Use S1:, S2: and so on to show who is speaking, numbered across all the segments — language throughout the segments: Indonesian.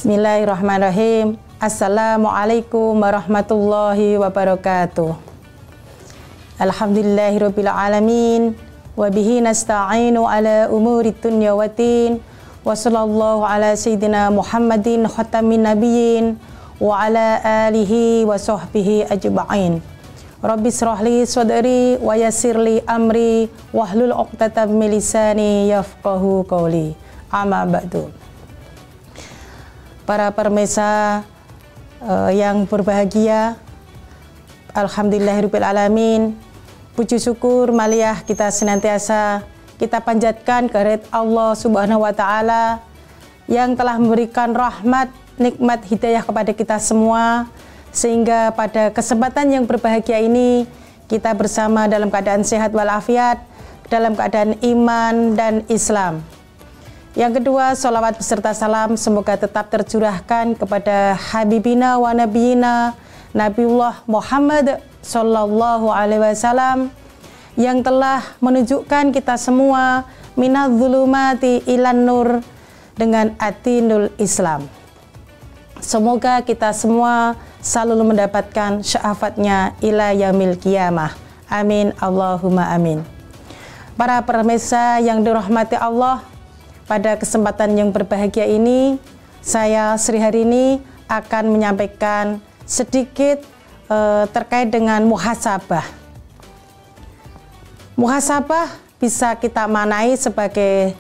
S1: Bismillahirrahmanirrahim. Assalamualaikum warahmatullahi wabarakatuh. Alhamdulillahirabbil alamin wa bihi nasta'inu ala umuri dunya waddin wa sallallahu ala sayyidina Muhammadin khatamin nabiyyin wa ala alihi wa sahbihi ajma'in. Rabbi shrah li sadri wa yassir li amri wahlul 'uqdatam min lisani yafqahu qawli. Amma ba'du. Para pemirsa yang berbahagia, alhamdulillahirabbil alamin. Puji syukur maliyah kita senantiasa kita panjatkan kehadirat Allah Subhanahu wa taala yang telah memberikan rahmat, nikmat hidayah kepada kita semua, sehingga pada kesempatan yang berbahagia ini kita bersama dalam keadaan sehat walafiat, dalam keadaan iman dan Islam. Yang kedua, sholawat beserta salam semoga tetap tercurahkan kepada Habibina wa Nabiyina Nabiullah Muhammad Sallallahu Alaihi Wasallam yang telah menunjukkan kita semua minadz-dzulumati ilan nur dengan adinul Islam. Semoga kita semua selalu mendapatkan syafaatnya ila yaumil qiyamah. Amin Allahumma amin. Para pemirsa yang dirahmati Allah, pada kesempatan yang berbahagia ini, saya Sri Harini akan menyampaikan sedikit terkait dengan muhasabah. Muhasabah bisa kita maknai sebagai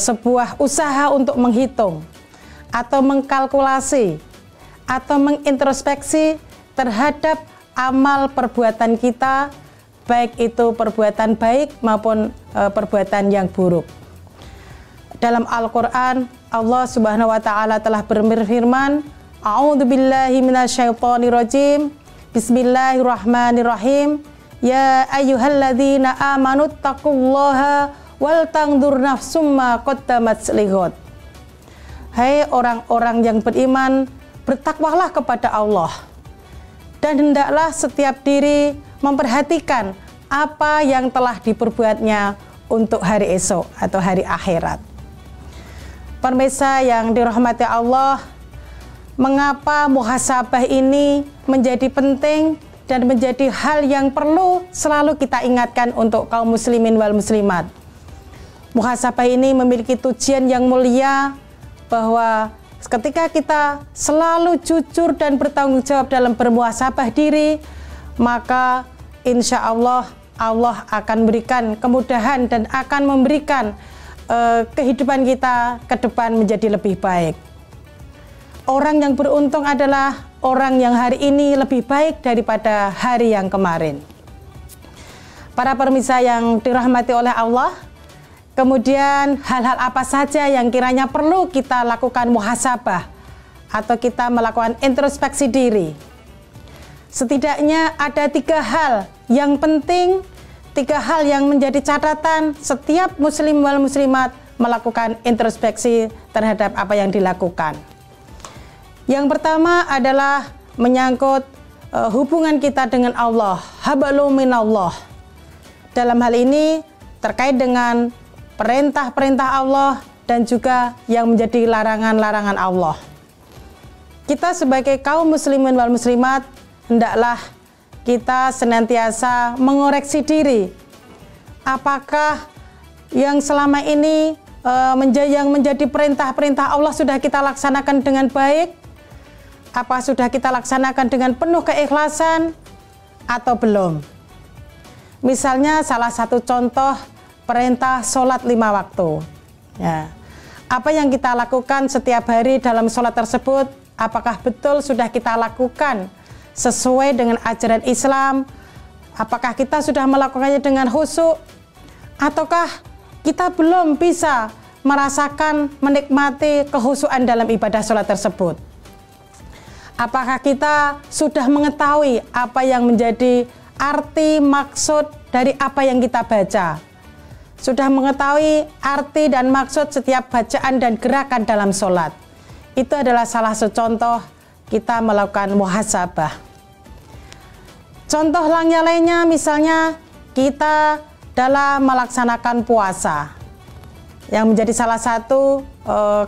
S1: sebuah usaha untuk menghitung atau mengkalkulasi atau mengintrospeksi terhadap amal perbuatan kita, baik itu perbuatan baik maupun perbuatan yang buruk. Dalam Al-Quran, Allah Subhanahu wa taala telah berfirman, A'udzubillahi minasyaitonirrajim. Bismillahirrahmanirrahim. Ya ayyuhalladzina amanu taqullaha wal tangdur nafsum ma qaddamat lighad. Hai orang-orang yang beriman, bertakwalah kepada Allah, dan hendaklah setiap diri memperhatikan apa yang telah diperbuatnya untuk hari esok atau hari akhirat. Pemirsa yang dirahmati Allah, mengapa muhasabah ini menjadi penting dan menjadi hal yang perlu selalu kita ingatkan untuk kaum muslimin wal muslimat. Muhasabah ini memiliki tujuan yang mulia, bahwa ketika kita selalu jujur dan bertanggung jawab dalam bermuhasabah diri, maka insya Allah Allah akan memberikan kemudahan dan akan memberikan kehidupan kita ke depan menjadi lebih baik. Orang yang beruntung adalah orang yang hari ini lebih baik daripada hari yang kemarin. Para pemirsa yang dirahmati oleh Allah, kemudian hal-hal apa saja yang kiranya perlu kita lakukan muhasabah atau kita melakukan introspeksi diri. Setidaknya ada 3 hal yang penting, 3 hal yang menjadi catatan setiap muslim wal muslimat melakukan introspeksi terhadap apa yang dilakukan. Yang pertama adalah menyangkut hubungan kita dengan Allah, hablum minallah. Dalam hal ini terkait dengan perintah-perintah Allah dan juga yang menjadi larangan-larangan Allah. Kita sebagai kaum muslimin wal muslimat hendaklah kita senantiasa mengoreksi diri. Apakah yang selama ini yang menjadi perintah-perintah Allah sudah kita laksanakan dengan baik? Apa sudah kita laksanakan dengan penuh keikhlasan atau belum? Misalnya salah satu contoh perintah sholat 5 waktu. Ya. Apa yang kita lakukan setiap hari dalam sholat tersebut, apakah betul sudah kita lakukan sesuai dengan ajaran Islam? Apakah kita sudah melakukannya dengan khusyuk? Ataukah kita belum bisa merasakan, menikmati kehusyukan dalam ibadah sholat tersebut? Apakah kita sudah mengetahui apa yang menjadi arti, maksud dari apa yang kita baca? Sudah mengetahui arti dan maksud setiap bacaan dan gerakan dalam sholat? Itu adalah salah satu contoh kita melakukan muhasabah. Contoh lainnya misalnya kita dalam melaksanakan puasa. yang menjadi salah satu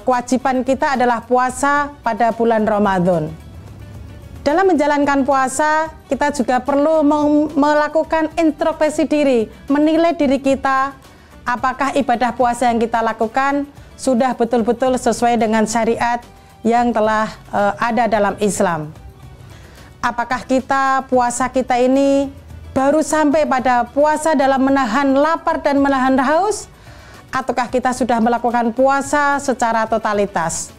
S1: kewajiban kita adalah puasa pada bulan Ramadan. Dalam menjalankan puasa, kita juga perlu melakukan introspeksi diri, menilai diri kita, apakah ibadah puasa yang kita lakukan sudah betul-betul sesuai dengan syariat yang telah ada dalam Islam. Apakah puasa kita ini baru sampai pada puasa dalam menahan lapar dan menahan haus, ataukah kita sudah melakukan puasa secara totalitas?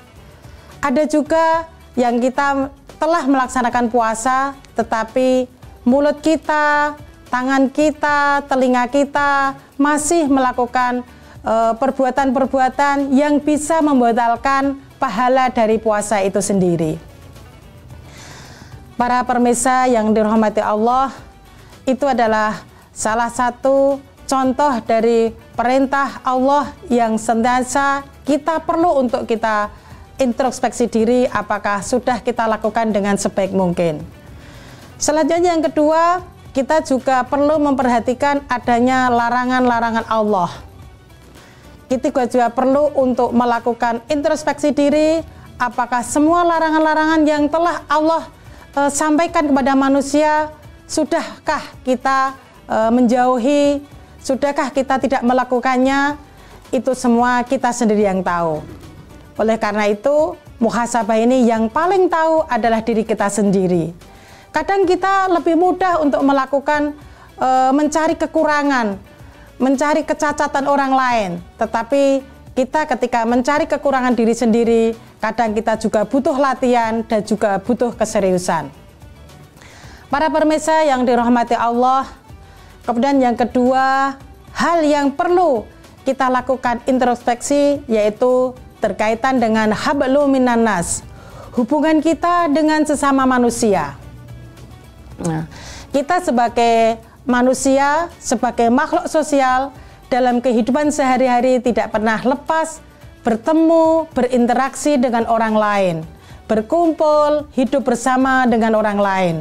S1: Ada juga yang kita telah melaksanakan puasa, tetapi mulut kita, tangan kita, telinga kita masih melakukan perbuatan-perbuatan yang bisa membatalkan pahala dari puasa itu sendiri. Para pemirsa yang dirahmati Allah, itu adalah salah satu contoh dari perintah Allah yang senantiasa kita perlu untuk kita introspeksi diri, apakah sudah kita lakukan dengan sebaik mungkin. Selanjutnya yang kedua, kita juga perlu memperhatikan adanya larangan-larangan Allah. Kita juga perlu untuk melakukan introspeksi diri, apakah semua larangan-larangan yang telah Allah sampaikan kepada manusia, sudahkah kita menjauhi, sudahkah kita tidak melakukannya? Itu semua kita sendiri yang tahu. Oleh karena itu, muhasabah ini yang paling tahu adalah diri kita sendiri. Kadang kita lebih mudah untuk melakukan mencari kekurangan, mencari kecacatan orang lain. Tetapi kita ketika mencari kekurangan diri sendiri, kadang kita juga butuh latihan dan juga butuh keseriusan. Para pemirsa yang dirahmati Allah, kemudian yang kedua, hal yang perlu kita lakukan introspeksi yaitu terkaitan dengan hablum minan nas, hubungan kita dengan sesama manusia. Nah, kita sebagai manusia, sebagai makhluk sosial, dalam kehidupan sehari-hari tidak pernah lepas bertemu, berinteraksi dengan orang lain, berkumpul, hidup bersama dengan orang lain.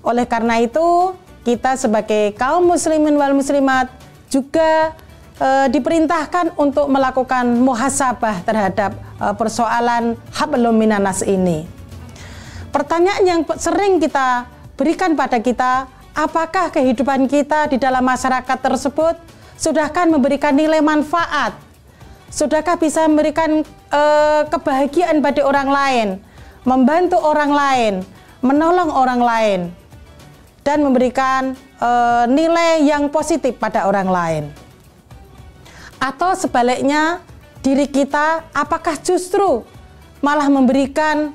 S1: Oleh karena itu, kita sebagai kaum muslimin wal muslimat juga diperintahkan untuk melakukan muhasabah terhadap persoalan hablum minan nas ini. Pertanyaan yang sering kita berikan pada kita, apakah kehidupan kita di dalam masyarakat tersebut sudahkah memberikan nilai manfaat? Sudahkah bisa memberikan kebahagiaan bagi orang lain, membantu orang lain, menolong orang lain, dan memberikan nilai yang positif pada orang lain? Atau sebaliknya, diri kita apakah justru malah memberikan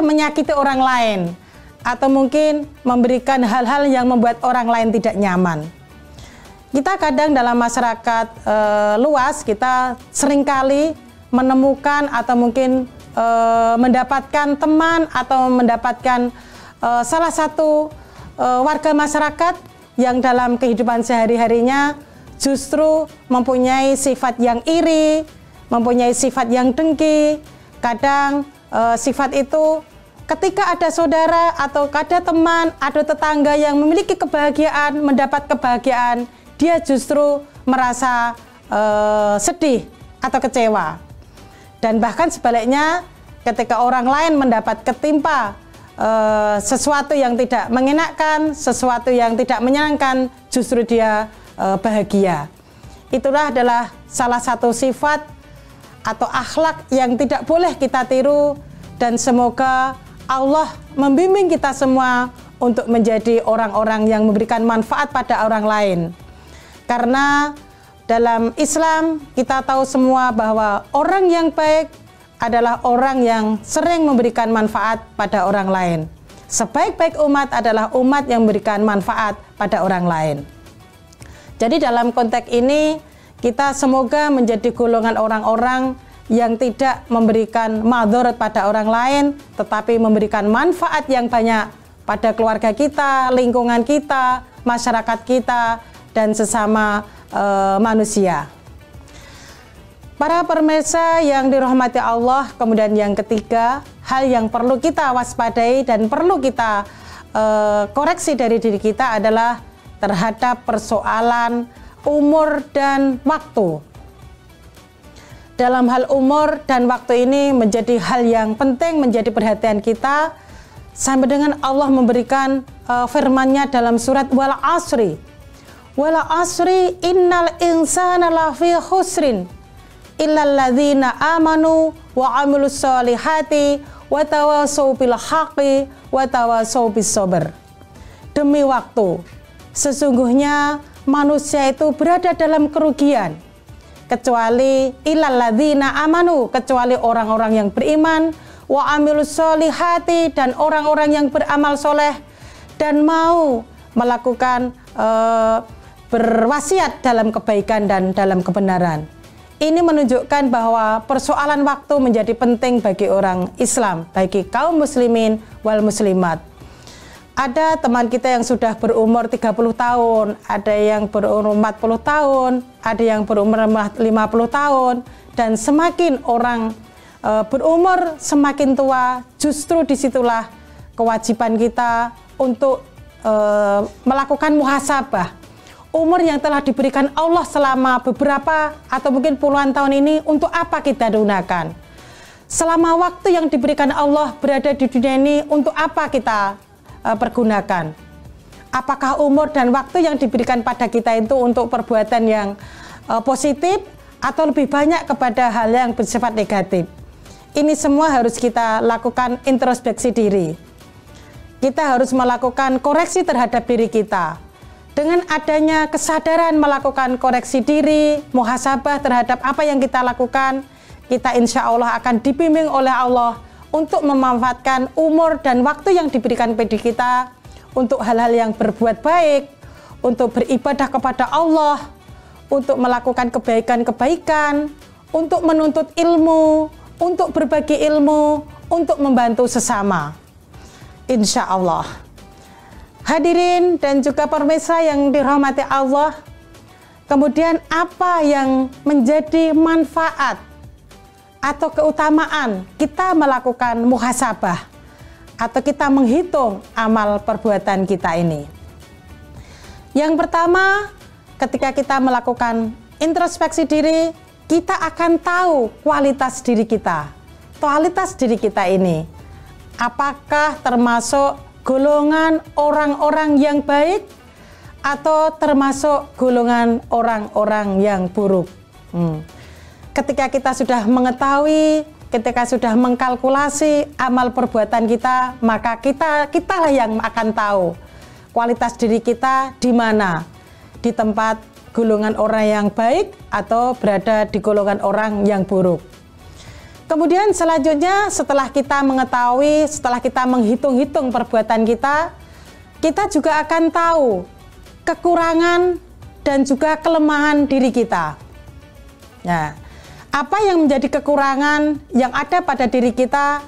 S1: menyakiti orang lain, atau mungkin memberikan hal-hal yang membuat orang lain tidak nyaman? Kita kadang dalam masyarakat luas, kita seringkali menemukan atau mungkin mendapatkan teman atau mendapatkan salah satu warga masyarakat yang dalam kehidupan sehari-harinya justru mempunyai sifat yang iri, mempunyai sifat yang dengki. Kadang sifat itu ketika ada saudara atau ada teman, ada tetangga yang memiliki kebahagiaan, mendapat kebahagiaan, dia justru merasa sedih atau kecewa. Dan bahkan sebaliknya, ketika orang lain mendapat ketimpa sesuatu yang tidak mengenakan, sesuatu yang tidak menyenangkan, justru dia bahagia. Itulah adalah salah satu sifat atau akhlak yang tidak boleh kita tiru, dan semoga Allah membimbing kita semua untuk menjadi orang-orang yang memberikan manfaat pada orang lain. Karena dalam Islam kita tahu semua bahwa orang yang baik adalah orang yang sering memberikan manfaat pada orang lain. Sebaik-baik umat adalah umat yang memberikan manfaat pada orang lain. Jadi dalam konteks ini, kita semoga menjadi golongan orang-orang yang tidak memberikan madharat pada orang lain, tetapi memberikan manfaat yang banyak pada keluarga kita, lingkungan kita, masyarakat kita, dan sesama manusia. Para pemirsa yang dirahmati Allah, kemudian yang ketiga, hal yang perlu kita waspadai dan perlu kita koreksi dari diri kita adalah terhadap persoalan umur dan waktu. Dalam hal umur dan waktu ini menjadi hal yang penting, menjadi perhatian kita, sampai dengan Allah memberikan firman-Nya dalam surat Wal Asri. Wal Asri innal insana lafi khusrin illal ladzina amanu wa amilus solihati wa tawassaw bil haqqi wa tawassaw bis sabr. Demi waktu, sesungguhnya manusia itu berada dalam kerugian, kecuali illal ladzina amanu, kecuali orang-orang yang beriman, wa amilus solihati, dan orang-orang yang beramal soleh dan mau melakukan berwasiat dalam kebaikan dan dalam kebenaran. Ini menunjukkan bahwa persoalan waktu menjadi penting bagi orang Islam, bagi kaum muslimin wal muslimat. Ada teman kita yang sudah berumur 30 tahun, ada yang berumur 40 tahun, ada yang berumur 50 tahun, dan semakin orang berumur semakin tua, justru disitulah kewajiban kita untuk melakukan muhasabah. Umur yang telah diberikan Allah selama beberapa atau mungkin puluhan tahun ini, untuk apa kita gunakan? Selama waktu yang diberikan Allah berada di dunia ini, untuk apa kita pergunakan? Apakah umur dan waktu yang diberikan pada kita itu untuk perbuatan yang positif atau lebih banyak kepada hal yang bersifat negatif? Ini semua harus kita lakukan introspeksi diri. Kita harus melakukan koreksi terhadap diri kita. Dengan adanya kesadaran melakukan koreksi diri, muhasabah terhadap apa yang kita lakukan, kita insya Allah akan dibimbing oleh Allah untuk memanfaatkan umur dan waktu yang diberikan pada kita untuk hal-hal yang berbuat baik, untuk beribadah kepada Allah, untuk melakukan kebaikan-kebaikan, untuk menuntut ilmu, untuk berbagi ilmu, untuk membantu sesama. Insya Allah. Hadirin dan juga pemirsa yang dirahmati Allah, kemudian apa yang menjadi manfaat atau keutamaan kita melakukan muhasabah atau kita menghitung amal perbuatan kita ini? Yang pertama, ketika kita melakukan introspeksi diri, kita akan tahu kualitas diri kita. Kualitas diri kita ini, apakah termasuk golongan orang-orang yang baik atau termasuk golongan orang-orang yang buruk? Ketika kita sudah mengetahui, ketika sudah mengkalkulasi amal perbuatan kita, maka kitalah yang akan tahu kualitas diri kita di mana, di tempat golongan orang yang baik atau berada di golongan orang yang buruk. Kemudian selanjutnya, setelah kita mengetahui, setelah kita menghitung-hitung perbuatan kita, kita juga akan tahu kekurangan dan juga kelemahan diri kita. Nah, apa yang menjadi kekurangan yang ada pada diri kita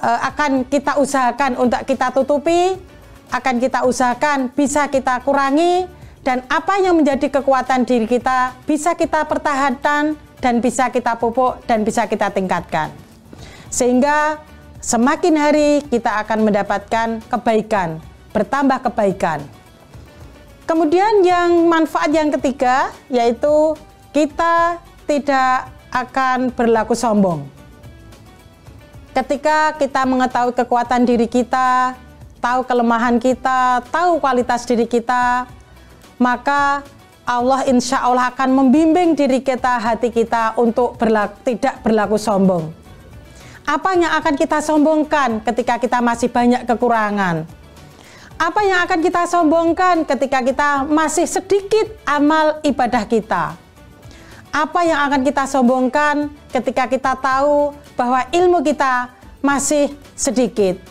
S1: akan kita usahakan untuk kita tutupi, akan kita usahakan bisa kita kurangi, dan apa yang menjadi kekuatan diri kita bisa kita pertahankan, dan bisa kita pupuk, dan bisa kita tingkatkan. Sehingga semakin hari kita akan mendapatkan kebaikan, bertambah kebaikan. Kemudian yang manfaat yang ketiga, yaitu kita tidak akan berlaku sombong. Ketika kita mengetahui kekuatan diri kita, tahu kelemahan kita, tahu kualitas diri kita, maka Allah insya Allah akan membimbing diri kita, hati kita untuk tidak berlaku sombong. Apa yang akan kita sombongkan ketika kita masih banyak kekurangan? Apa yang akan kita sombongkan ketika kita masih sedikit amal ibadah kita? Apa yang akan kita sombongkan ketika kita tahu bahwa ilmu kita masih sedikit?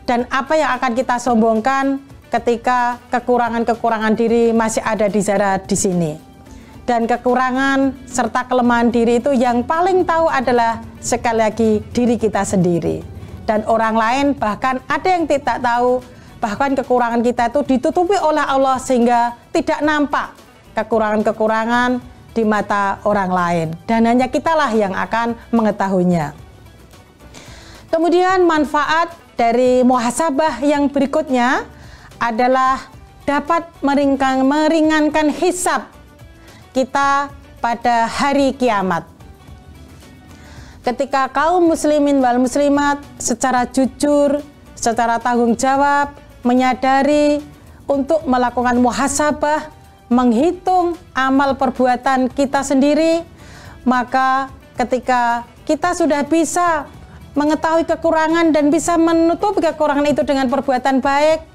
S1: Dan apa yang akan kita sombongkan ketika kekurangan-kekurangan diri masih ada di sini. Dan kekurangan serta kelemahan diri itu yang paling tahu adalah sekali lagi diri kita sendiri. Dan orang lain bahkan ada yang tidak tahu, bahkan kekurangan kita itu ditutupi oleh Allah sehingga tidak nampak kekurangan-kekurangan di mata orang lain. Dan hanya kitalah yang akan mengetahuinya. Kemudian manfaat dari muhasabah yang berikutnya adalah dapat meringankan hisab kita pada hari kiamat. Ketika kaum muslimin wal muslimat secara jujur, secara tanggung jawab, menyadari untuk melakukan muhasabah, menghitung amal perbuatan kita sendiri, maka ketika kita sudah bisa mengetahui kekurangan dan bisa menutupi kekurangan itu dengan perbuatan baik,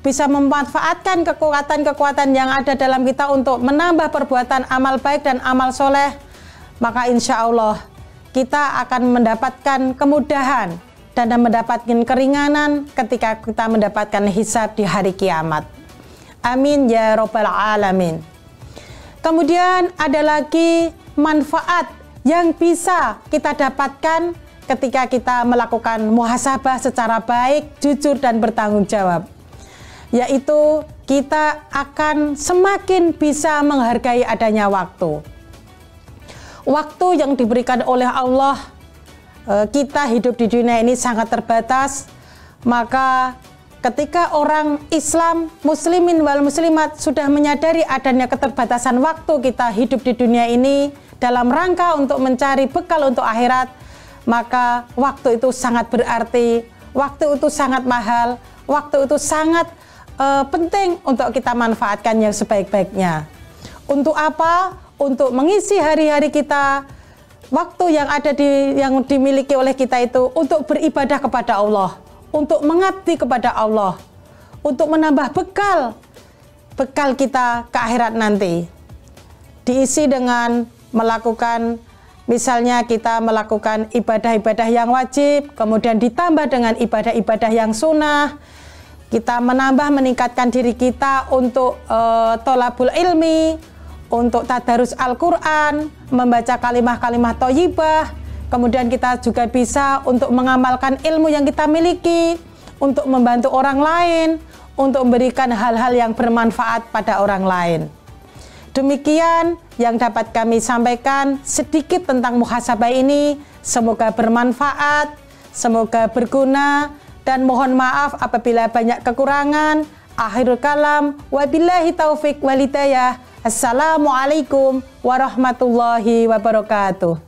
S1: bisa memanfaatkan kekuatan-kekuatan yang ada dalam kita untuk menambah perbuatan amal baik dan amal soleh, maka insya Allah kita akan mendapatkan kemudahan dan mendapatkan keringanan ketika kita mendapatkan hisab di hari kiamat. Amin ya Rabbal Alamin. Kemudian ada lagi manfaat yang bisa kita dapatkan ketika kita melakukan muhasabah secara baik, jujur, dan bertanggung jawab, yaitu kita akan semakin bisa menghargai adanya waktu. Waktu yang diberikan oleh Allah, kita hidup di dunia ini sangat terbatas, maka ketika orang Islam, muslimin wal muslimat sudah menyadari adanya keterbatasan waktu kita hidup di dunia ini dalam rangka untuk mencari bekal untuk akhirat, maka waktu itu sangat berarti, waktu itu sangat mahal, waktu itu sangat penting untuk kita manfaatkan yang sebaik-baiknya. Untuk apa? Untuk mengisi hari-hari kita, waktu yang ada yang dimiliki oleh kita itu untuk beribadah kepada Allah, untuk mengabdi kepada Allah, untuk menambah bekal kita ke akhirat nanti. Diisi dengan melakukan, misalnya kita melakukan ibadah-ibadah yang wajib, kemudian ditambah dengan ibadah-ibadah yang sunnah. Kita meningkatkan diri kita untuk tholabul ilmi, untuk tadarus Al-Quran, membaca kalimah-kalimah thayyibah. Kemudian kita juga bisa untuk mengamalkan ilmu yang kita miliki, untuk membantu orang lain, untuk memberikan hal-hal yang bermanfaat pada orang lain. Demikian yang dapat kami sampaikan sedikit tentang muhasabah ini. Semoga bermanfaat, semoga berguna, dan mohon maaf apabila banyak kekurangan. Akhirul kalam, wabillahi taufik walhidayah. Assalamualaikum warahmatullahi wabarakatuh.